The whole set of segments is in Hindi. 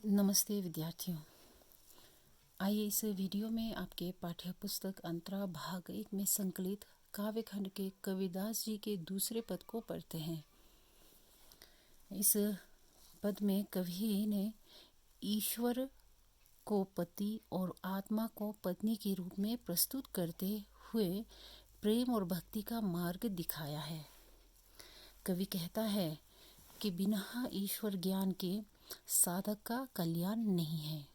नमस्ते विद्यार्थियों। आइए इस वीडियो में आपके पाठ्य पुस्तक अंतरा भाग 1 में संकलित काव्यखंड के कविदास जी के दूसरे पद को पढ़ते हैं। इस पद में कवि ने ईश्वर को पति और आत्मा को पत्नी के रूप में प्रस्तुत करते हुए प्रेम और भक्ति का मार्ग दिखाया है। कवि कहता है कि बिना ईश्वर ज्ञान के साधक का कल्याण नहीं है।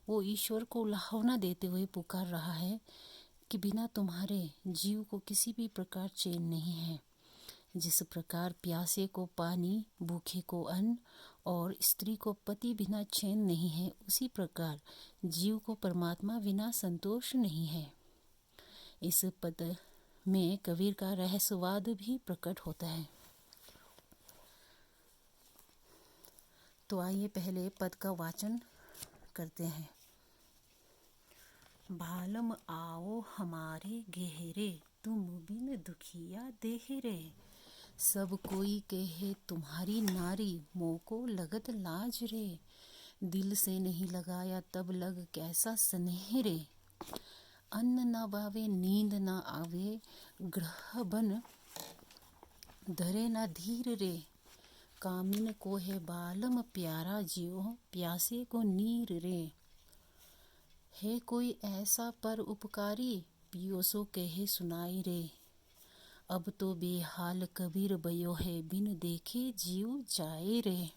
वो ईश्वर को उलाहना देते हुए पुकार रहा है कि बिना तुम्हारे जीव को किसी भी प्रकार चैन नहीं है। जिस प्रकार प्यासे को पानी, भूखे को अन्न और स्त्री को पति बिना चैन नहीं है, उसी प्रकार जीव को परमात्मा बिना संतोष नहीं है। इस पद में कबीर का रहस्यवाद भी प्रकट होता है। तो आइए पहले पद का वाचन करते हैं। भालम आओ हमारे गहरे, तुम बिन दुखिया देहरे। सब कोई कहे तुम्हारी नारी, मोको लगत लाज रे। दिल से नहीं लगाया तब लग कैसा स्नेह रे। अन्न न बावे नींद न आवे, ग्रह बन धरे न धीर रे। कामिन को है बालम प्यारा, जियो प्यासे को नीर रे। है कोई ऐसा पर उपकारी, पियोसो कहे सुनाई रे। अब तो बेहाल कबीर बयो है, बिन देखे जीव जाए रे।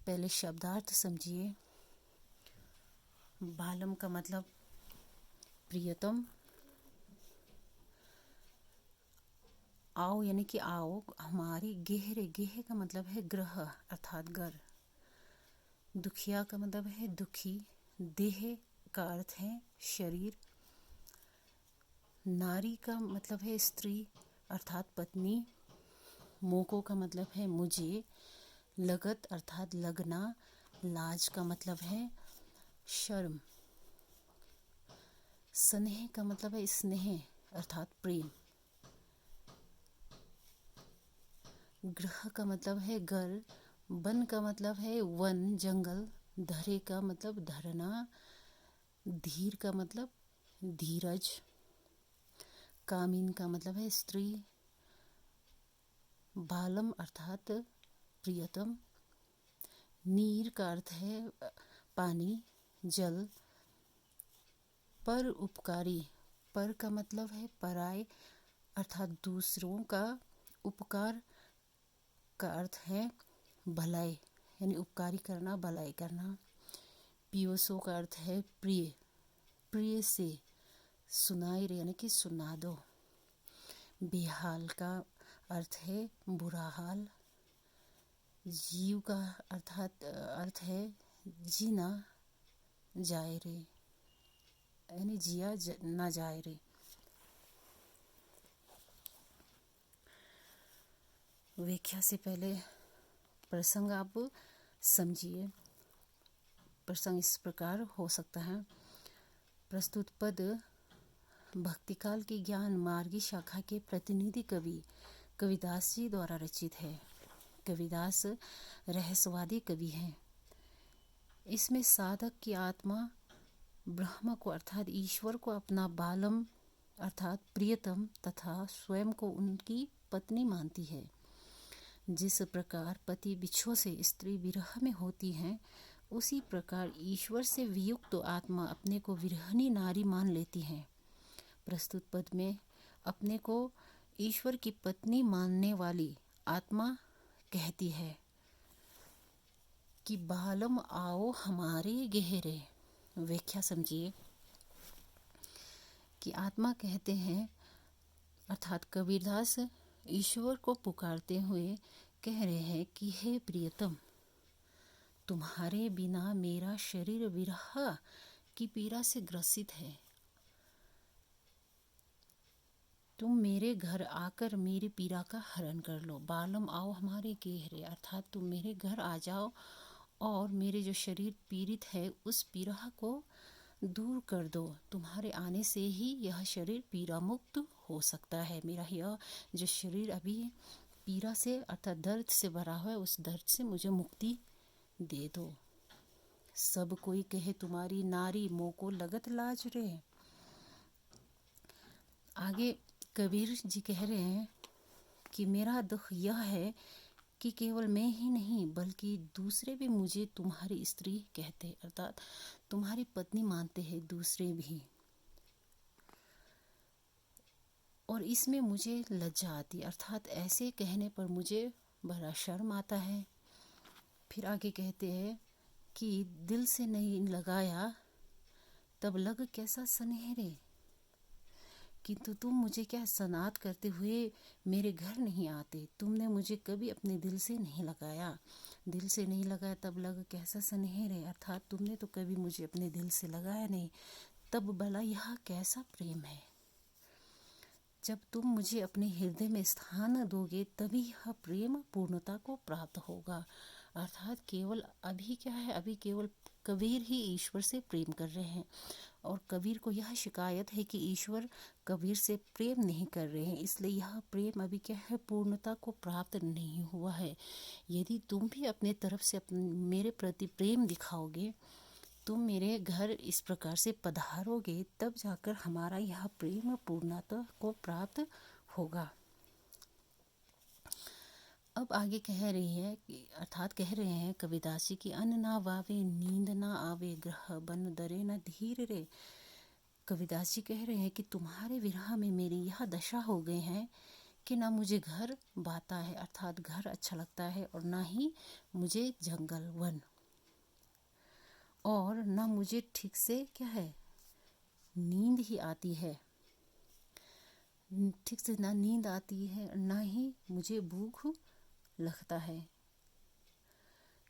पहले शब्दार्थ समझिए। बालम का मतलब प्रियतम। आओ यानी कि आओ हमारी गहरे, गेह का मतलब है ग्रह अर्थात घर। दुखिया का मतलब है दुखी। देह का अर्थ है शरीर। नारी का मतलब है स्त्री अर्थात पत्नी। मोको का मतलब है मुझे। लगत अर्थात लगना। लाज का मतलब है शर्म। स्नेह का मतलब है स्नेह अर्थात प्रेम। ग्रह का मतलब है घर। वन का मतलब है वन जंगल। धरे का मतलब धरना। धीर का मतलब धीरज। कामीन का मतलब है स्त्री। बालम अर्थात प्रियतम। नीर का अर्थ है पानी जल। पर उपकारी, पर का मतलब है पराय अर्थात दूसरों का। उपकार का अर्थ है भलाई यानी उपकारी करना, भलाई करना। पियोसो का अर्थ है प्रिय, प्रिय से सुनाई रे यानी कि सुना दो। बेहाल का अर्थ है बुरा हाल। जीव का अर्थात अर्थ है जीना जाए रे यानी जिया ना जाए रे। व्याख्या से पहले प्रसंग आप समझिए। प्रसंग इस प्रकार हो सकता है। प्रस्तुत पद भक्तिकाल की ज्ञान मार्गी शाखा के प्रतिनिधि कवि कविदास जी द्वारा रचित है। कविदास रहस्यवादी कवि हैं। इसमें साधक की आत्मा ब्रह्म को अर्थात ईश्वर को अपना बालम अर्थात प्रियतम तथा स्वयं को उनकी पत्नी मानती है। जिस प्रकार पति बिछो से स्त्री विरह में होती है, उसी प्रकार ईश्वर से वियुक्त आत्मा अपने को विरहनी नारी मान लेती है। प्रस्तुत पद में अपने को ईश्वर की पत्नी मानने वाली आत्मा कहती है कि बालम आओ हमारे गहरे। व्याख्या समझिए कि आत्मा कहते हैं अर्थात कबीरदास ईश्वर को पुकारते हुए कह रहे हैं कि हे प्रियतम, तुम्हारे बिना मेरा शरीर विरह की पीड़ा से ग्रसित है। तुम मेरे घर आकर मेरी पीड़ा का हरण कर लो। बालम आओ हमारे गहरे अर्थात तुम मेरे घर आ जाओ और मेरे जो शरीर पीड़ित है उस पीड़ा को दूर कर दो। तुम्हारे आने से ही यह शरीर पीड़ा मुक्त हो सकता है। मेरा यह जो शरीर अभी पीड़ा से अर्थात दर्द से भरा हुआ है, उस दर्द से मुझे मुक्ति दे दो। सब कोई कहे तुम्हारी नारी, मोको लगत लाज रे। आगे कबीर जी कह रहे हैं कि मेरा दुख यह है कि केवल मैं ही नहीं बल्कि दूसरे भी मुझे तुम्हारी स्त्री कहते, अर्थात तुम्हारी पत्नी मानते हैं दूसरे भी, और इसमें मुझे लज्जा आती, अर्थात ऐसे कहने पर मुझे बड़ा शर्म आता है। फिर आगे कहते हैं कि दिल से नहीं लगाया तब लग कैसा सनेहरे, किंतु तुम मुझे क्या सनात करते हुए मेरे घर नहीं आते, तुमने मुझे कभी अपने दिल से नहीं लगाया। दिल से नहीं लगाया तब लग कैसा सनेहरे, अर्थात तुमने तो कभी मुझे अपने दिल से लगाया नहीं, तब भला यह कैसा प्रेम है। जब तुम मुझे अपने हृदय में स्थान दोगे तभी यह प्रेम पूर्णता को प्राप्त होगा। अर्थात केवल अभी क्या है, अभी केवल कबीर ही ईश्वर से प्रेम कर रहे हैं, और कबीर को यह शिकायत है कि ईश्वर कबीर से प्रेम नहीं कर रहे हैं, इसलिए यह प्रेम अभी क्या है, पूर्णता को प्राप्त नहीं हुआ है। यदि तुम भी अपने तरफ से मेरे प्रति प्रेम दिखाओगे, तुम मेरे घर इस प्रकार से पधारोगे, तब जाकर हमारा यह प्रेम पूर्णता को प्राप्त होगा। अब आगे कह रही है कि अर्थात कह रहे हैं कबीरदास जी की अन्न ना वावे नींद ना आवे ग्रह बन दरे न धीर रे। कबीरदास जी कह रहे हैं कि तुम्हारे विरह में मेरी यह दशा हो गई है कि ना मुझे घर भाता है, अर्थात घर अच्छा लगता है, और ना ही मुझे जंगल वन, और ना मुझे ठीक से क्या है नींद ही आती है, ठीक से ना नींद आती है, ना ही मुझे भूख लगता है।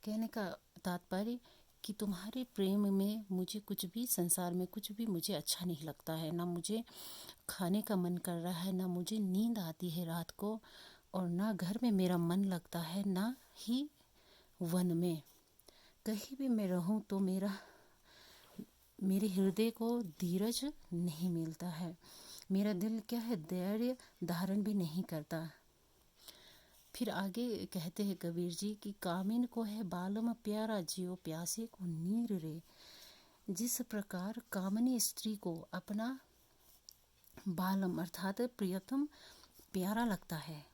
कहने का तात्पर्य कि तुम्हारे प्रेम में मुझे कुछ भी, संसार में कुछ भी मुझे अच्छा नहीं लगता है, ना मुझे खाने का मन कर रहा है, ना मुझे नींद आती है रात को, और ना घर में मेरा मन लगता है, ना ही वन में। कहीं भी मैं रहूं तो मेरे हृदय को धीरज नहीं मिलता है, मेरा दिल क्या है धैर्य धारण भी नहीं करता। फिर आगे कहते हैं कबीर जी कि कामिन को है बालम प्यारा जियो प्यासे को नीर रे। जिस प्रकार कामनी स्त्री को अपना बालम अर्थात प्रियतम प्यारा लगता है,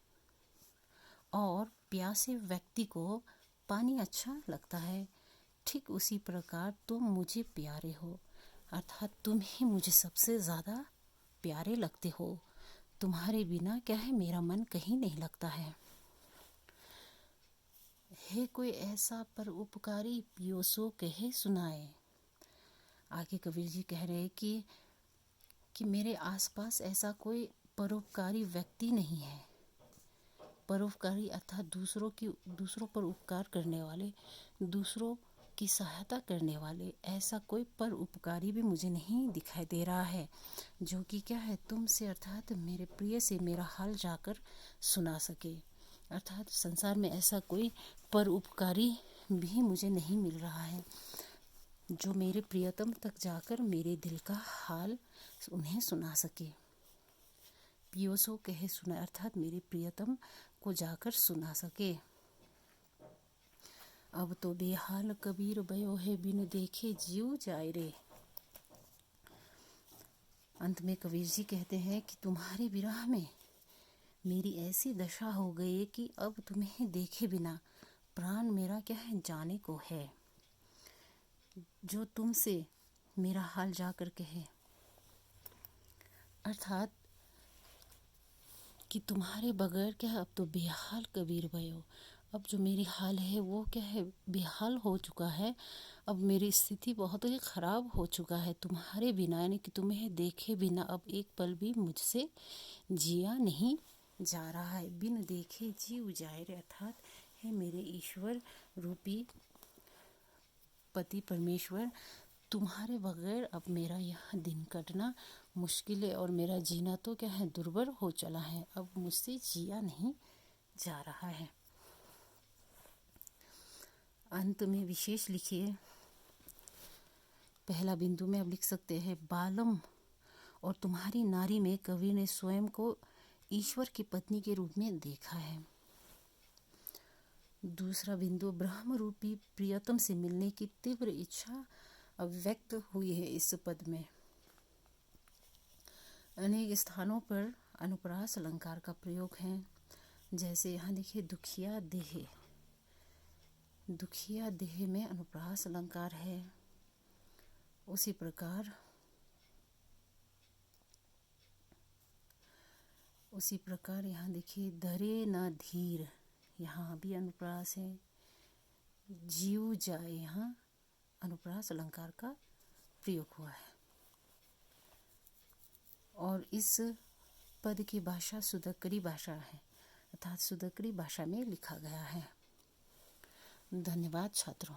और प्यासे व्यक्ति को पानी अच्छा लगता है, ठीक उसी प्रकार तुम मुझे प्यारे हो, अर्थात तुम ही मुझे सबसे ज़्यादा प्यारे लगते हो। तुम्हारे बिना क्या है मेरा मन कहीं नहीं लगता है। है कोई ऐसा पर उपकारी पियोसो कहे सुनाए। आगे कबीर जी कह रहे हैं कि मेरे आसपास ऐसा कोई परोपकारी व्यक्ति नहीं है। परोपकारी अर्थात दूसरों पर उपकार करने वाले, दूसरों की सहायता करने वाले, ऐसा कोई पर उपकारी भी मुझे नहीं दिखाई दे रहा है, जो कि क्या है तुमसे अर्थात मेरे प्रिय से मेरा हाल जाकर सुना सके। अर्थात संसार में ऐसा कोई पर उपकारी भी मुझे नहीं मिल रहा है, जो मेरे प्रियतम तक जाकर मेरे दिल का हाल उन्हें सुना सके। पियोसो कहे सुना, अर्थात मेरे प्रियतम को जाकर सुना सके। अब तो बेहाल कबीर भयो है बिन देखे जीव जाए रे। अंत में कबीर जी कहते हैं कि तुम्हारे विरह में मेरी ऐसी दशा हो गई कि अब तुम्हें देखे बिना प्राण मेरा क्या है जाने को है। जो तुमसे मेरा हाल जाकर कहे, अर्थात कि तुम्हारे बगैर क्या है अब तो बेहाल कबीर भयो, अब जो मेरी हाल है वो क्या है बेहाल हो चुका है। अब मेरी स्थिति बहुत ही ख़राब हो चुका है तुम्हारे बिना, यानी कि तुम्हें देखे बिना अब एक पल भी मुझसे जिया नहीं जा रहा है। बिन देखे जीव जाए रे, अर्थात है मेरे ईश्वर रूपी पति परमेश्वर, तुम्हारे बगैर अब मेरा यह दिन कटना मुश्किल है, और मेरा जीना तो क्या है दुर्भर हो चला है, अब मुझसे जिया नहीं जा रहा है। अंत में विशेष लिखिए, पहला बिंदु में अब लिख सकते हैं बालम और तुम्हारी नारी में कवि ने स्वयं को ईश्वर की पत्नी के रूप में देखा है। दूसरा बिंदु, ब्रह्म रूपी प्रियतम से मिलने की तीव्र इच्छा अभिव्यक्त हुई है इस पद में। अनेक स्थानों पर अनुप्रास अलंकार का प्रयोग है, जैसे यहाँ देखिए दुखिया देह, दुखिया देह में अनुप्रास अलंकार है। उसी प्रकार यहाँ देखिए धरे न धीर, यहाँ भी अनुप्रास है। जीव जाए, यहाँ अनुप्रास अलंकार का प्रयोग हुआ है। और इस पद की भाषा सुदक्करी भाषा है, अर्थात सुदक्करी भाषा में लिखा गया है। धन्यवाद छात्रों।